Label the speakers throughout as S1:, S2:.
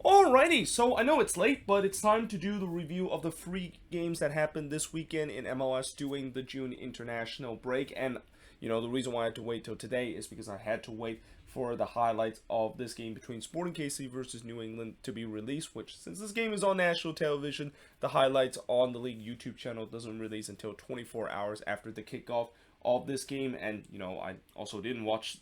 S1: Alrighty, so I know it's late, but it's time to do the review of the free games that happened this weekend in MLS during the June international break. And, the reason why I had to wait till today is because I had to wait for the highlights of this game between Sporting KC versus New England to be released, which, since this game is on national television, the highlights on the league YouTube channel doesn't release until 24 hours after the kickoff of this game. And, I also didn't watch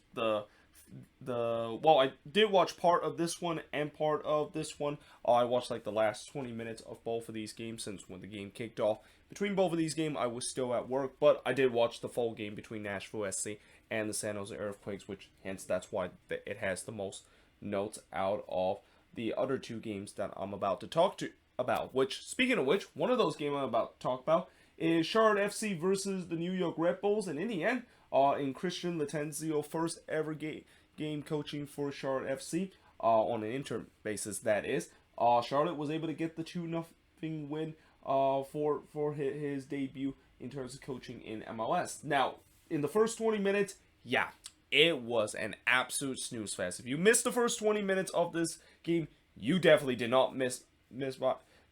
S1: I did watch part of this one and part of this one. I watched like the last 20 minutes of both of these games, since when the game kicked off. Between both of these games, I was still at work, but I did watch the full game between Nashville SC and the San Jose Earthquakes, which hence that's why it has the most notes out of the other two games that I'm about to talk about. Which, speaking of which, one of those games I'm about to talk about is Charlotte FC versus the New York Red Bulls, and in the end, in Christian Latenzio's first ever game coaching for Charlotte FC, on an interim basis, that is. Charlotte was able to get the 2-0 win for his debut in terms of coaching in MLS. Now, in the first 20 minutes, yeah, it was an absolute snooze fest. If you missed the first 20 minutes of this game, you definitely did not miss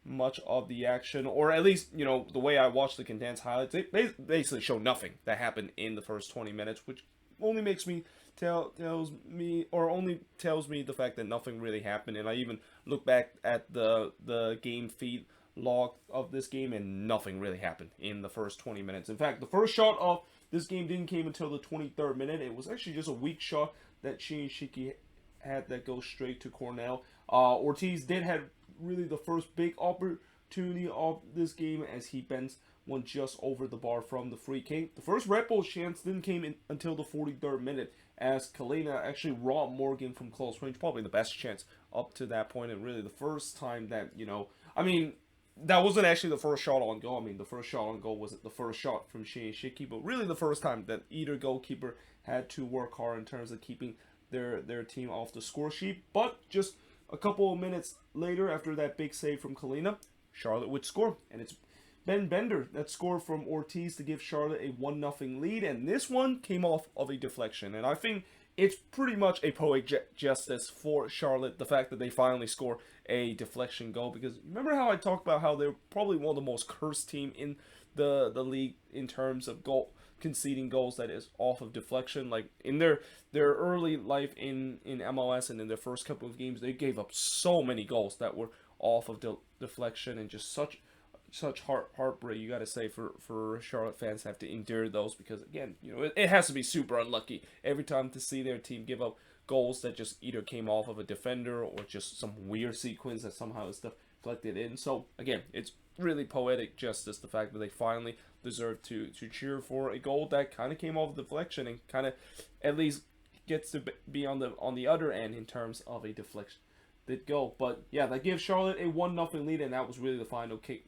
S1: much of the action, or at least, the way I watched the condensed highlights, they basically show nothing that happened in the first 20 minutes, which only makes me tells me the fact that nothing really happened. And I even look back at the game feed log of this game, and nothing really happened in the first 20 minutes. In fact, the first shot of this game didn't came until the 23rd minute. It was actually just a weak shot that Shiki had that goes straight to Cornell. Ortiz did have really the first big opportunity of this game, as he bends one just over the bar from the free kick. The first Red Bull chance didn't came in until the 43rd minute, as Kalina actually robbed Morgan from close range, probably the best chance up to that point, and really the first time that, that wasn't actually the first shot on goal. The first shot on goal was the first shot from Shiki, but really the first time that either goalkeeper had to work hard in terms of keeping their team off the score sheet. But just a couple of minutes later, after that big save from Kalina, Charlotte would score, and it's Ben Bender that scored from Ortiz to give Charlotte a 1-0 lead, and this one came off of a deflection. And I think it's pretty much a poetic justice for Charlotte, the fact that they finally score a deflection goal, because remember how I talked about how they're probably one of the most cursed team in the league in terms of conceding goals that is off of deflection. Like in their early life in MLS and in their first couple of games, they gave up so many goals that were off of deflection, and just such heartbreak, you got to say, for Charlotte fans have to endure those, because again, it has to be super unlucky every time to see their team give up goals that just either came off of a defender or just some weird sequence that somehow is deflected in. So again, it's really poetic justice, the fact that they finally deserve to cheer for a goal that kind of came off of deflection, and kind of at least gets to be on the other end in terms of a deflection that goal. But yeah, that gives Charlotte a 1-0 lead, and that was really the final kick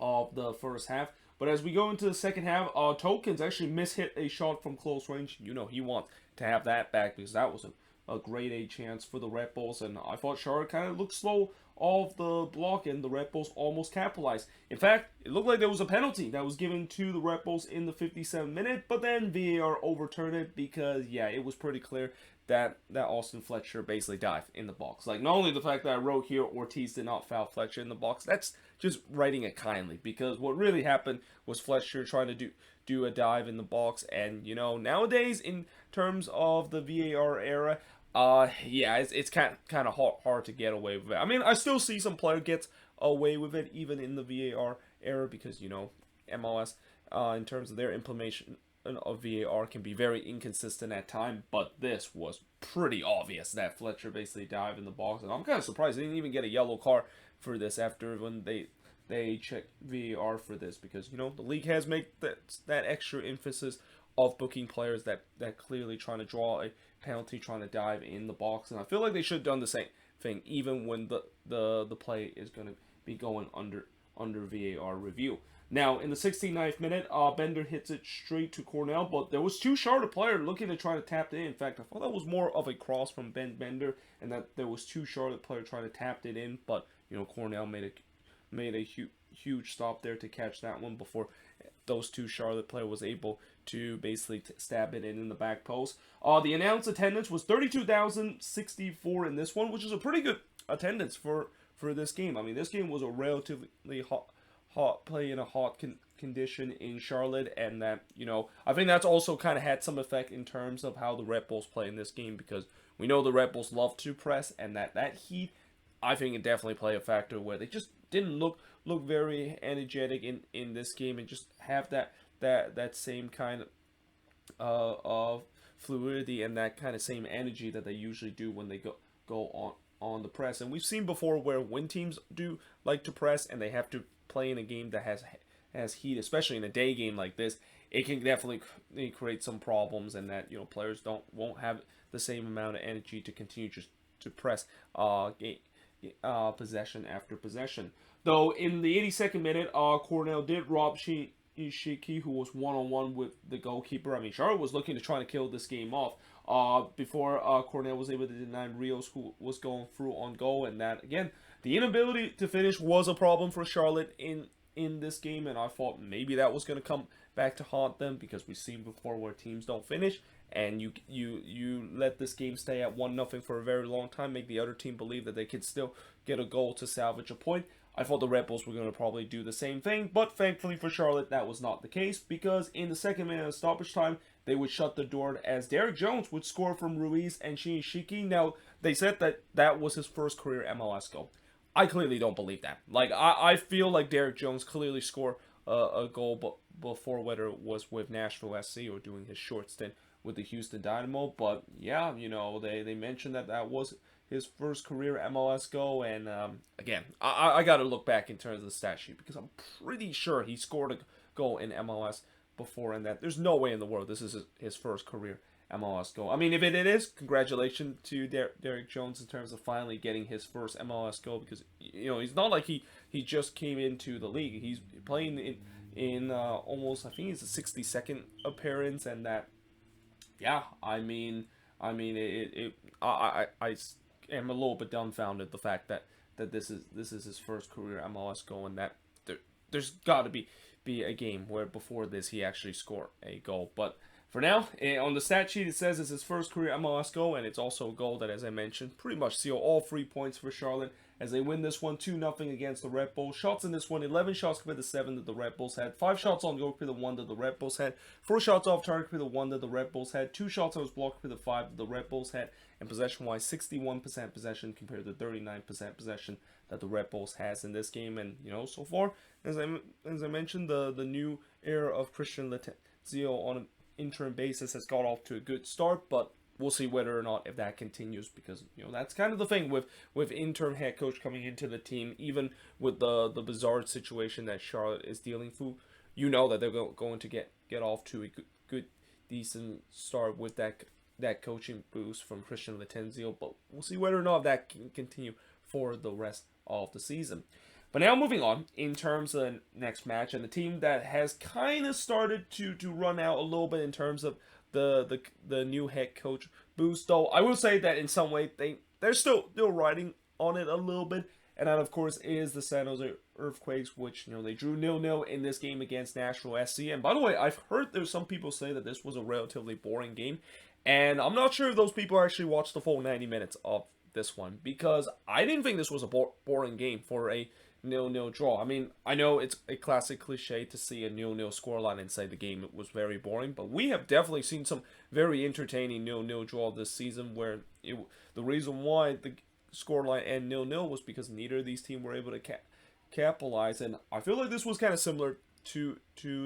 S1: of the first half. But as we go into the second half, Tokens actually mishit a shot from close range. He wants to have that back, because that was a grade A chance for the Red Bulls, and I thought Charlotte kind of looked slow off the block, and the Red Bulls almost capitalized. In fact, it looked like there was a penalty that was given to the Red Bulls in the 57th minute, but then VAR overturned it, because yeah, it was pretty clear that Austin Fletcher basically dived in the box. Like, not only the fact that I wrote here Ortiz did not foul Fletcher in the box, that's just writing it kindly, because what really happened was Fletcher trying to do a dive in the box. And nowadays, in terms of the VAR era, it's kind of hard to get away with it. I still see some player gets away with it even in the VAR era, because MLS, in terms of their implementation of VAR, can be very inconsistent at time. But this was pretty obvious that Fletcher basically dived in the box, and I'm kind of surprised they didn't even get a yellow card for this after when they checked VAR for this, because the league has made that extra emphasis of booking players that clearly trying to draw a penalty, trying to dive in the box. And I feel like they should have done the same thing even when the play is going to be going under VAR review. Now, in the 69th minute, Bender hits it straight to Cornell, but there was two Charlotte players looking to try to tap it in. In fact, I thought that was more of a cross from Ben Bender, and that there was two Charlotte players trying to tap it in, but Cornell made made a huge stop there to catch that one before those two Charlotte players was able to basically stab it in the back post. The announced attendance was 32,064 in this one, which is a pretty good attendance for this game. I mean, this game was a relatively hot play in a hot condition in Charlotte, and that, I think that's also kind of had some effect in terms of how the Red Bulls play in this game, because we know the Red Bulls love to press, and that heat, I think it definitely played a factor where they just didn't look very energetic in this game, and just have that same kind of fluidity and that kind of same energy that they usually do when they go on the press. And we've seen before where when teams do like to press and they have to play in a game that has heat, especially in a day game like this, it can definitely create some problems, and that players won't have the same amount of energy to continue just to press possession after possession. Though in the 82nd minute, Cornell did rob Ishiki, who was one-on-one with the goalkeeper. I mean, Charlotte was looking to try to kill this game off before Cornell was able to deny Rios, who was going through on goal. And that, again, the inability to finish was a problem for Charlotte in this game, and I thought maybe that was going to come back to haunt them, because we've seen before where teams don't finish, and you let this game stay at 1-0 for a very long time, make the other team believe that they could still get a goal to salvage a point. I thought the Red Bulls were going to probably do the same thing, but thankfully for Charlotte, that was not the case, because in the second minute of stoppage time, they would shut the door as Derek Jones would score from Ruiz and Shiki. Now, they said that was his first career MLS goal. I clearly don't believe that. Like, I feel like Derek Jones clearly scored a goal before, whether it was with Nashville SC or doing his short stint with the Houston Dynamo. But yeah, they mentioned that was his first career MLS goal, and again, I got to look back in terms of the stat sheet, because I'm pretty sure he scored a goal in MLS before, and that there's no way in the world this is his first career MLS goal. I mean, if it is, congratulations to Derek Jones in terms of finally getting his first MLS goal, because he's not like he just came into the league. He's playing in almost, I think it's a 62nd appearance, and that, yeah, I mean I am a little bit dumbfounded the fact that this is his first career MLS goal, and that there's got to be a game where before this he actually scored a goal. But for now, on the stat sheet, it says it's his first career MLS goal, and it's also a goal that, as I mentioned, pretty much seal all 3 points for Charlotte as they win this one 2-0 against the Red Bulls. Shots in this one, 11 shots compared to 7 that the Red Bulls had, 5 shots on goal compared to 1 that the Red Bulls had, 4 shots off target compared to 1 that the Red Bulls had, 2 shots that was blocked compared to 5 that the Red Bulls had, and possession-wise, 61% possession compared to 39% possession that the Red Bulls has in this game. And, so far, as I mentioned, the new era of Christian Latenzio on an interim basis has got off to a good start, but we'll see whether or not if that continues, because that's kind of the thing with interim head coach coming into the team, even with the bizarre situation that Charlotte is dealing through. That they're going to get off to a good decent start with that coaching boost from Christian Latenzio, but we'll see whether or not that can continue for the rest of the season. But now moving on in terms of the next match, and the team that has kind of started to run out a little bit in terms of the new head coach boost. Though I will say that in some way they're still riding on it a little bit, and that of course is the San Jose Earthquakes, which they drew 0-0 in this game against Nashville SC. And by the way, I've heard there's some people say that this was a relatively boring game, and I'm not sure if those people actually watched the full 90 minutes of this one, because I didn't think this was a boring game for a 0-0 draw. I mean, I know it's a classic cliche to see a 0-0 scoreline and say the game was very boring, but we have definitely seen some very entertaining 0-0 draw this season, where the reason why the scoreline ended 0-0 was because neither of these teams were able to capitalize. And I feel like this was kind of similar to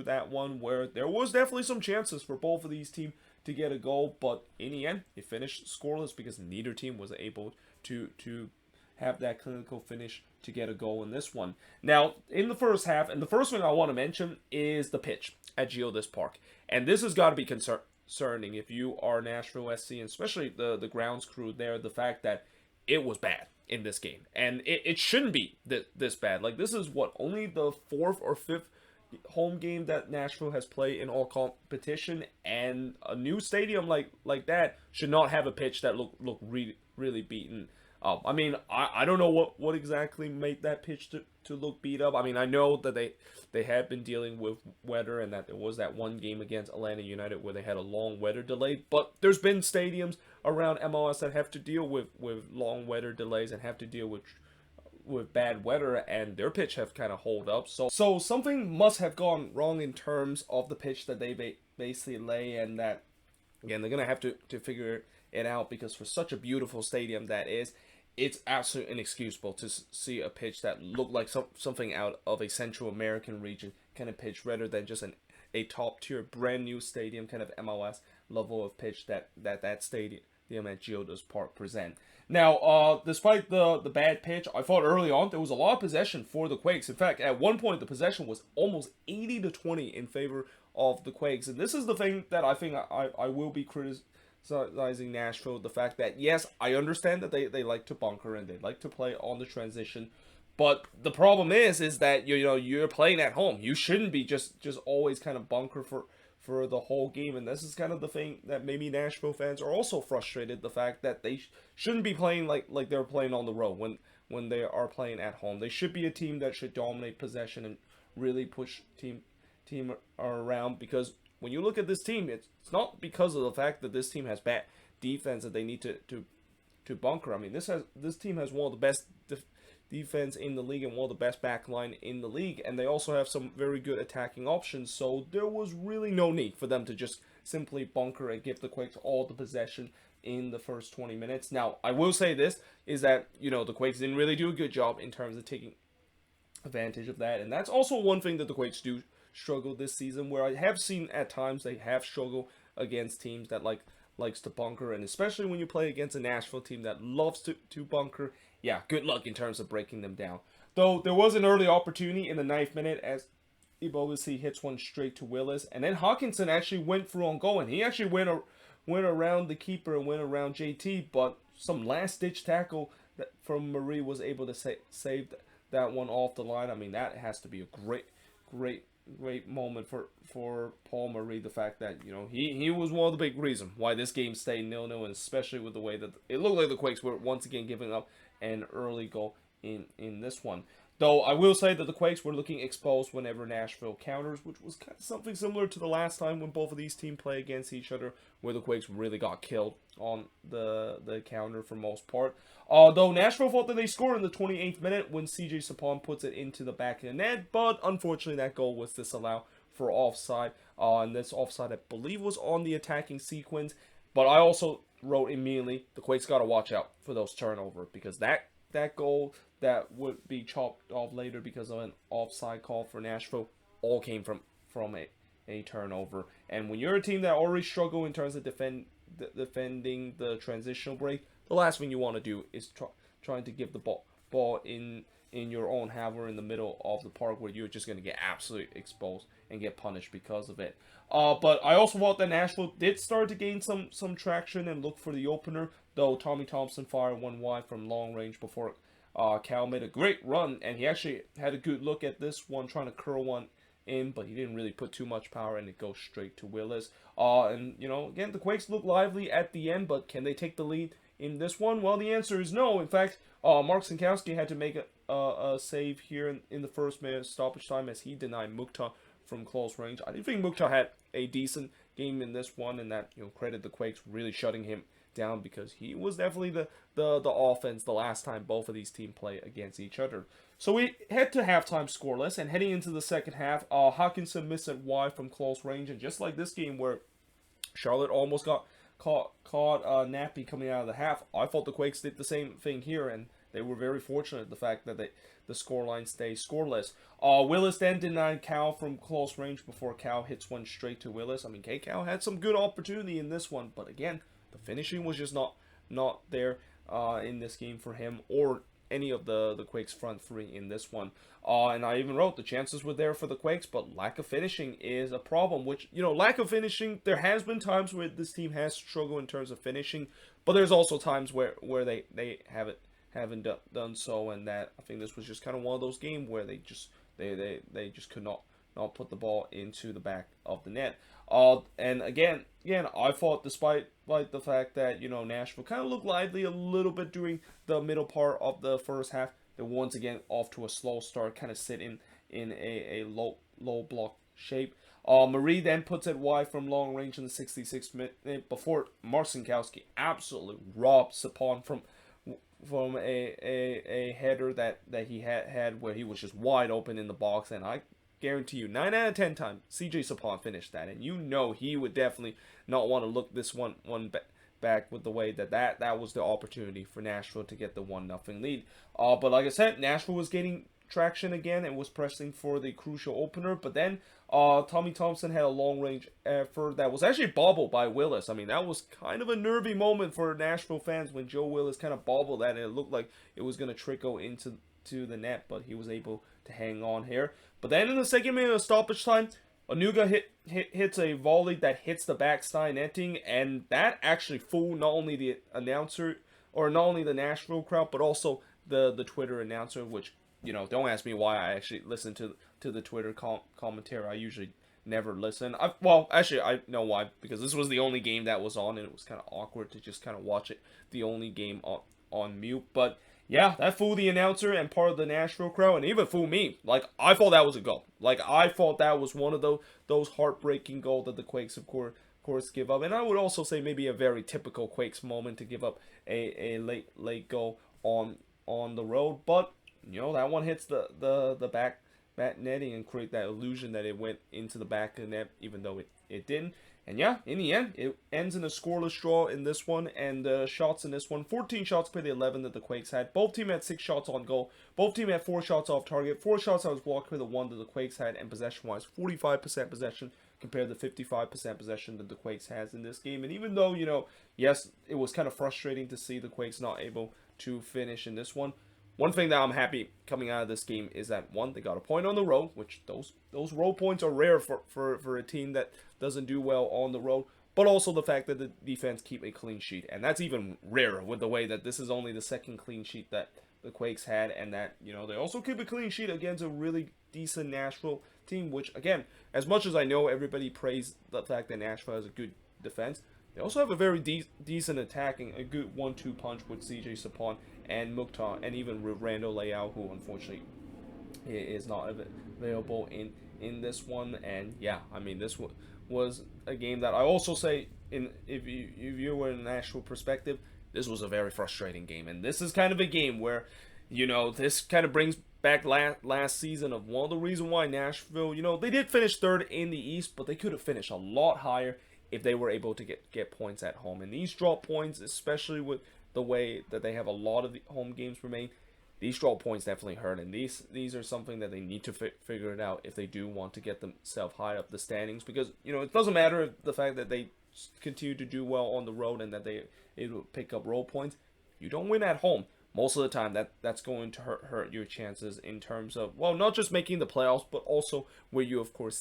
S1: that one, where there was definitely some chances for both of these teams to get a goal, but in the end, it finished scoreless because neither team was able to have that clinical finish to get a goal in this one. Now, in the first half, and the first thing I want to mention is the pitch at Geodis Park. And this has got to be concerning if you are Nashville SC, and especially the grounds crew there, the fact that it was bad in this game. And it shouldn't be this bad. Like, this is only the 4th or 5th home game that Nashville has played in all competition, and a new stadium like that should not have a pitch that look really beaten I mean, I don't know what exactly made that pitch to look beat up. I mean, I know that they had been dealing with weather, and that there was that one game against Atlanta United where they had a long weather delay. But there's been stadiums around MLS that have to deal with long weather delays and have to deal with bad weather, and their pitch have kind of hold up. So something must have gone wrong in terms of the pitch that they basically lay, and that again they're gonna have to figure it out, because for such a beautiful stadium that is, it's absolutely inexcusable to see a pitch that looked like something out of a Central American region kind of pitch, rather than just a top tier brand new stadium kind of MLS level of pitch that stadium at Geodes Park present. Now, despite the bad pitch, I thought early on there was a lot of possession for the Quakes. In fact, at one point the possession was almost 80-20 in favor of the Quakes, and this is the thing that I think I will be criticizing Nashville. The fact that, yes, I understand that they like to bunker and they like to play on the transition, but the problem is that you're playing at home. You shouldn't be just always kind of bunker for the whole game, and this is kind of the thing that maybe Nashville fans are also frustrated. The fact that they shouldn't be playing like they're playing on the road when they are playing at home. They should be a team that should dominate possession and really push team around, because when you look at this team, it's not because of the fact that this team has bad defense that they need to bunker. I mean, this team has one of the best defense in the league and one of the best back line in the league, and they also have some very good attacking options, so there was really no need for them to just simply bunker and give the Quakes all the possession in the first 20 minutes. Now, I will say this, is that, the Quakes didn't really do a good job in terms of taking advantage of that, and that's also one thing that the Quakes do struggle this season, where I have seen at times they have struggled against teams that likes to bunker, and especially when you play against a Nashville team that loves to bunker, yeah, good luck in terms of breaking them down. Though there was an early opportunity in the 9th minute as Obivously hits one straight to Willis, and then Hawkinson actually went through on goal, and he actually went around the keeper and went around JT, but some last-ditch tackle from Marie was able to save that one off the line. I mean, that has to be a great moment for Paul Marie. The fact that he was one of the big reasons why this game stayed 0-0, and especially with the way that it looked like the Quakes were once again giving up an early goal in this one. Though I will say that the Quakes were looking exposed whenever Nashville counters, which was kind of something similar to the last time when both of these teams play against each other, where the Quakes really got killed on the counter for most part. Though Nashville thought that they scored in the 28th minute when CJ Sapon puts it into the back of the net, but unfortunately that goal was disallowed for offside. And this offside, I believe, was on the attacking sequence. But I also wrote immediately, the Quakes got to watch out for those turnovers, because that goal that would be chopped off later because of an offside call for Nashville all came from a turnover. And when you're a team that already struggle in terms of defending the transitional break, the last thing you want to do is trying to give the ball in your own half or in the middle of the park, where you're just going to get absolutely exposed and get punished because of it. But I also thought that Nashville did start to gain some traction and look for the opener, though Tommy Thompson fired one wide from long range before Cal made a great run, and he actually had a good look at this one, trying to curl one in, but he didn't really put too much power, and it goes straight to Willis. And again, the Quakes look lively at the end, but can they take the lead in this one? Well, the answer is no. In fact, Mark Sinkowski had to make a save here in the first minute stoppage time, as he denied Mukhtar from close range. I didn't think Mukhtar had a decent game in this one, and that credit the Quakes really shutting him down, because he was definitely the offense the last time both of these teams play against each other. So we head to halftime scoreless, and heading into the second half, Hawkinson missed it wide from close range, and just like this game where Charlotte almost got caught nappy coming out of the half, I thought the Quakes did the same thing here, and they were very fortunate the fact that the scoreline stays scoreless. Willis then denied Cal from close range before Cal hits one straight to Willis. I mean, Cal had some good opportunity in this one, but again, the finishing was just not there in this game for him or any of the Quakes front three in this one. And I even wrote the chances were there for the Quakes, but lack of finishing is a problem, which, lack of finishing, there has been times where this team has struggled in terms of finishing, but there's also times where they haven't done so, and that I think this was just kind of one of those games where they just could not not put the ball into the back of the net. And again, I thought despite like the fact that Nashville kind of looked lively a little bit during the middle part of the first half, they're once again off to a slow start, kind of sit in a low block shape. Marie then puts it wide from long range in the 66th minute before Marcinkowski absolutely robbed Sapon from a header that he had where he was just wide open in the box. And I guarantee you 9 out of 10 times CJ Sapon finished that, and he would definitely not want to look this one back with the way that was the opportunity for Nashville to get the 1-0 lead. But like I said, Nashville was getting traction again and was pressing for the crucial opener, but then Tommy Thompson had a long-range effort that was actually bobbled by Willis. I mean, that was kind of a nervy moment for Nashville fans when Joe Willis kind of bobbled that, and it looked like it was going to trickle into the net, but he was able to hang on here. But then in the second minute of stoppage time, Onuga hits a volley that hits the backstine netting, and that actually fooled not only the announcer, or not only the Nashville crowd, but also the Twitter announcer, which, don't ask me why I actually listen to the Twitter commentary. I usually never listen. I know why, because this was the only game that was on, and it was kind of awkward to just kind of watch it, the only game on mute. But yeah, that fooled the announcer and part of the Nashville crowd, and even fooled me. Like, I thought that was a goal. Like, I thought that was one of those heartbreaking goals that the Quakes, of course, give up. And I would also say maybe a very typical Quakes moment to give up a late goal on the road. But, that one hits the back netting and create that illusion that it went into the back of the net, even though it didn't. And yeah, in the end, it ends in a scoreless draw in this one. And shots in this one, 14 shots per the 11 that the Quakes had. Both teams had 6 shots on goal. Both teams had 4 shots off target. 4 shots that was blocked per the 1 that the Quakes had. And possession-wise, 45% possession compared to 55% possession that the Quakes has in this game. And even though, yes, it was kind of frustrating to see the Quakes not able to finish in this one, one thing that I'm happy coming out of this game is that, one, they got a point on the road, which those road points are rare for a team that doesn't do well on the road, but also the fact that the defense keep a clean sheet. And that's even rarer with the way that this is only the second clean sheet that the Quakes had, and that, they also keep a clean sheet against a really decent Nashville team, which, again, as much as I know everybody praised the fact that Nashville has a good defense, they also have a very decent attacking, a good 1-2 punch with CJ Sapon and Mukhtar, and even with Randall Leao, who unfortunately is not available in this one. And yeah, I mean, this was a game that I also say, if you were in a Nashville perspective, this was a very frustrating game. And this is kind of a game where, this kind of brings back last season of one of the reasons why Nashville, they did finish third in the East, but they could have finished a lot higher if they were able to get points at home. And these drop points, especially with the way that they have a lot of the home games remain, these drop points definitely hurt. And these are something that they need to figure it out if they do want to get themselves high up the standings. Because, it doesn't matter the fact that they continue to do well on the road and that they able to pick up road points. You don't win at home. Most of the time, that's going to hurt your chances in terms of, well, not just making the playoffs, but also where you, of course,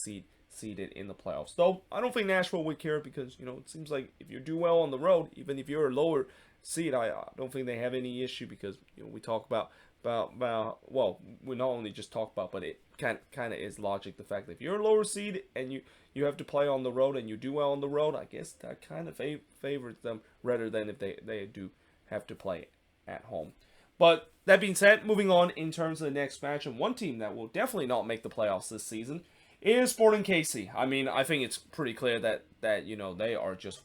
S1: seeded in the playoffs. Though I don't think Nashville would care, because it seems like if you do well on the road, even if you're a lower seed, I don't think they have any issue, because we talk about well, we not only just talk about, but it kind of is logic, the fact that if you're a lower seed and you have to play on the road and you do well on the road, I guess that kind of favors them rather than if they do have to play at home. But that being said, moving on in terms of the next match, and one team that will definitely not make the playoffs this season is Sporting KC. I mean, I think it's pretty clear that they are just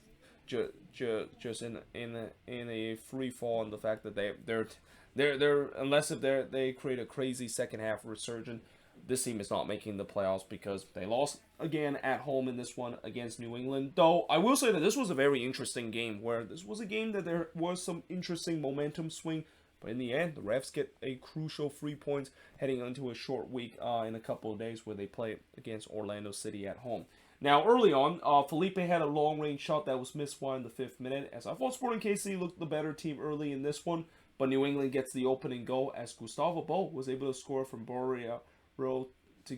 S1: in a free fall, and the fact that they're unless if they create a crazy second half resurgence, this team is not making the playoffs, because they lost again at home in this one against New England. Though I will say that this was a very interesting game, where this was a game that there was some interesting momentum swing. But in the end, the refs get a crucial 3 points heading into a short week in a couple of days, where they play against Orlando City at home. Now, early on, Felipe had a long-range shot that was missed wide in the 5th minute, as I thought Sporting KC looked the better team early in this one. But New England gets the opening goal, as Gustavo Bo was able to score from Borja to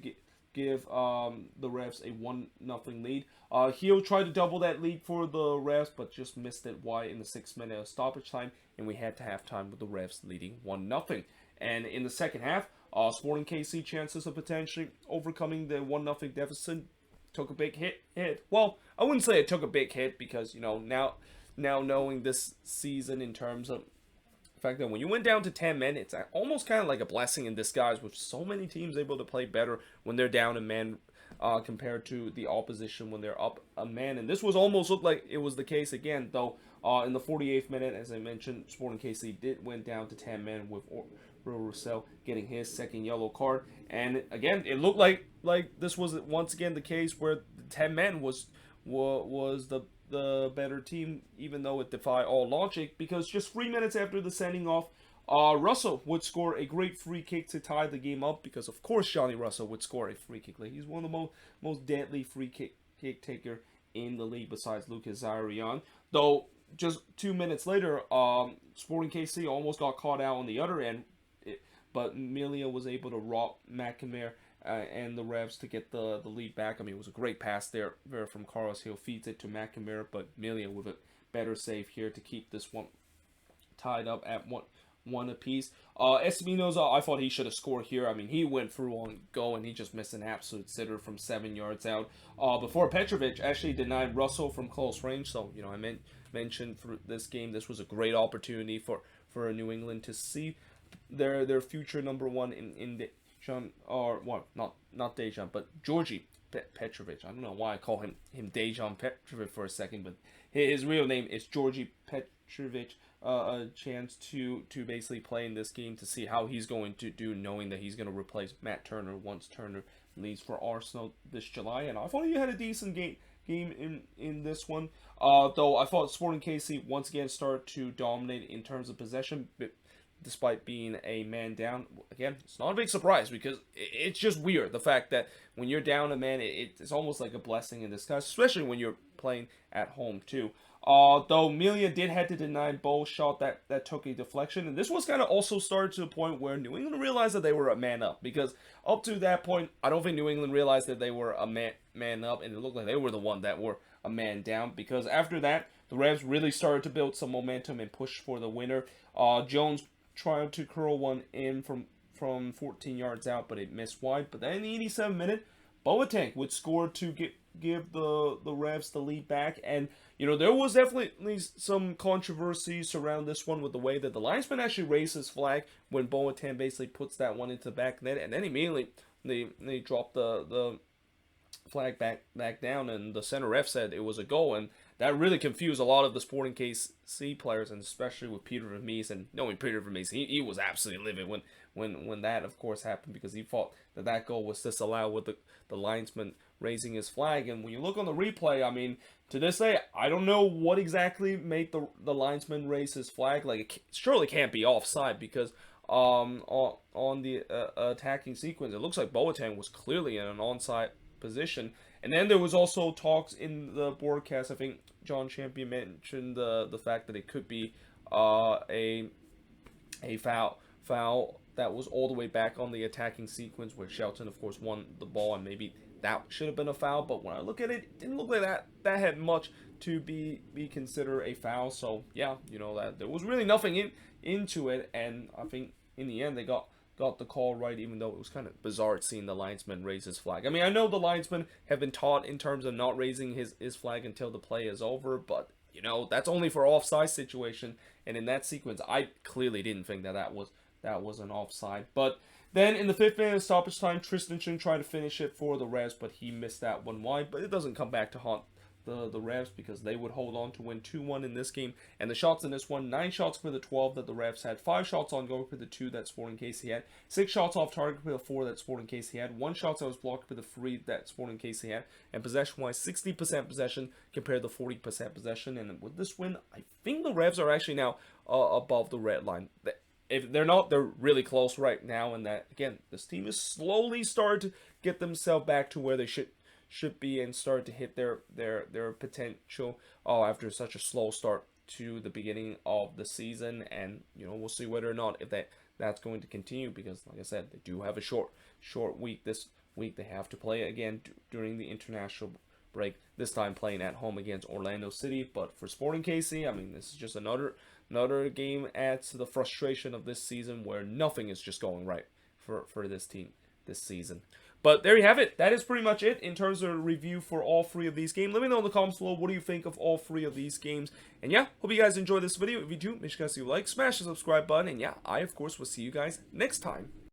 S1: give the refs a 1-0 lead. He'll try to double that lead for the refs, but just missed it wide in the 6th minute of stoppage time, and we had to halftime with the refs leading 1-0. And in the second half, Sporting KC chances of potentially overcoming the 1-0 deficit took a big hit. Well, I wouldn't say it took a big hit because, now knowing this season in terms of the fact that when you went down to 10 men, it's almost kind of like a blessing in disguise with so many teams able to play better when they're down a man compared to the opposition when they're up a man. And this was almost looked like it was the case again, though in the 48th minute, as I mentioned, Sporting KC went down to 10 men with Roussel getting his second yellow card. And again, it looked like this was once again the case where the 10 men was the better team, even though it defied all logic, because just 3 minutes after the sending off, Russell would score a great free kick to tie the game up, because of course Johnny Russell would score a free kick. Like, he's one of the most deadly free kick taker in the league besides Lucas Zarian. Though just 2 minutes later, Sporting KC almost got caught out on the other end, but Melia was able to rob McNamara and the Revs to get the lead back. I mean, it was a great pass there from Carlos Hill, feeds it to McNamara, but Melia with a better save here to keep this one tied up at one apiece. Espinoza, I thought he should have scored here. I mean, he went through on goal and he just missed an absolute sitter from 7 yards out. Before Petrovic actually denied Russell from close range. So, I mentioned for this game, this was a great opportunity for New England to see their future number one in Dejan, or what? Not Dejan, but Georgi Petrovic. I don't know why I call him Dejan Petrovic for a second, but his real name is Georgi Petrovic. A chance to basically play in this game to see how he's going to do, knowing that he's going to replace Matt Turner once Turner leaves for Arsenal this July. And I thought he had a decent game in this one. Though I thought Sporting KC once again started to dominate in terms of possession, but despite being a man down. Again, it's not a big surprise because it's just weird, the fact that when you're down a man, it's almost like a blessing in disguise, especially when you're playing at home too. Though Melia did have to deny Bo's shot that took a deflection, and this was kind of also started to the point where New England realized that they were a man up, because up to that point, I don't think New England realized that they were a man up, and it looked like they were the one that were a man down, because after that, the Revs really started to build some momentum and push for the winner. Jones tried to curl one in from 14 yards out, but it missed wide. But then in the 87th minute, Boateng would score to give the Revs the lead back. And, there was definitely some controversy around this one with the way that the linesman actually raised his flag when Boateng basically puts that one into the back net. And then immediately they dropped the flag back down, and the center ref said it was a goal. And that really confused a lot of the Sporting KC players, and especially with Peter Vermees. And knowing Peter Vermees, he was absolutely livid when that, of course, happened, because he thought that goal was disallowed with the linesman raising his flag. And when you look on the replay, I mean, to this day, I don't know what exactly made the linesman raise his flag. Like, it surely can't be offside, because on the attacking sequence, it looks like Boateng was clearly in an onside position. And then there was also talks in the broadcast. I think John Champion mentioned the fact that it could be a foul that was all the way back on the attacking sequence, where Shelton, of course, won the ball, and maybe that should have been a foul. But when I look at it, it didn't look like that had much to be considered a foul. So yeah, that there was really nothing into it, and I think in the end they got the call right, even though it was kind of bizarre seeing the linesman raise his flag. I mean, I know the linesmen have been taught in terms of not raising his flag until the play is over, but, that's only for offside situation, and in that sequence, I clearly didn't think that was an offside. But then in the 5th minute of stoppage time, Tristanson tried to finish it for the Revs, but he missed that one wide, but it doesn't come back to haunt the Revs, because they would hold on to win 2-1 in this game. And the shots in this one, 9 shots for the 12 that the Revs had, 5 shots on goal for the 2 that Sporting KC had, 6 shots off target for the 4 that Sporting KC had, 1 shot that was blocked for the 3 that Sporting KC had, and possession-wise, 60% possession compared to 40% possession. And with this win, I think the Revs are actually now above the red line. If they're not, they're really close right now, and that, again, this team is slowly starting to get themselves back to where they should be and start to hit their potential after such a slow start to the beginning of the season. And we'll see whether or not if that's going to continue, because like I said, they do have a short week this week. They have to play again during the international break, this time playing at home against Orlando City. But for Sporting KC, I mean, this is just another Another game adds to the frustration of this season where nothing is just going right for this team this season. But there you have it. That is pretty much it in terms of a review for all 3 of these games. Let me know in the comments below what do you think of all 3 of these games. And yeah, hope you guys enjoyed this video. If you do, make sure you guys leave a like, smash the subscribe button. And yeah, I of course will see you guys next time.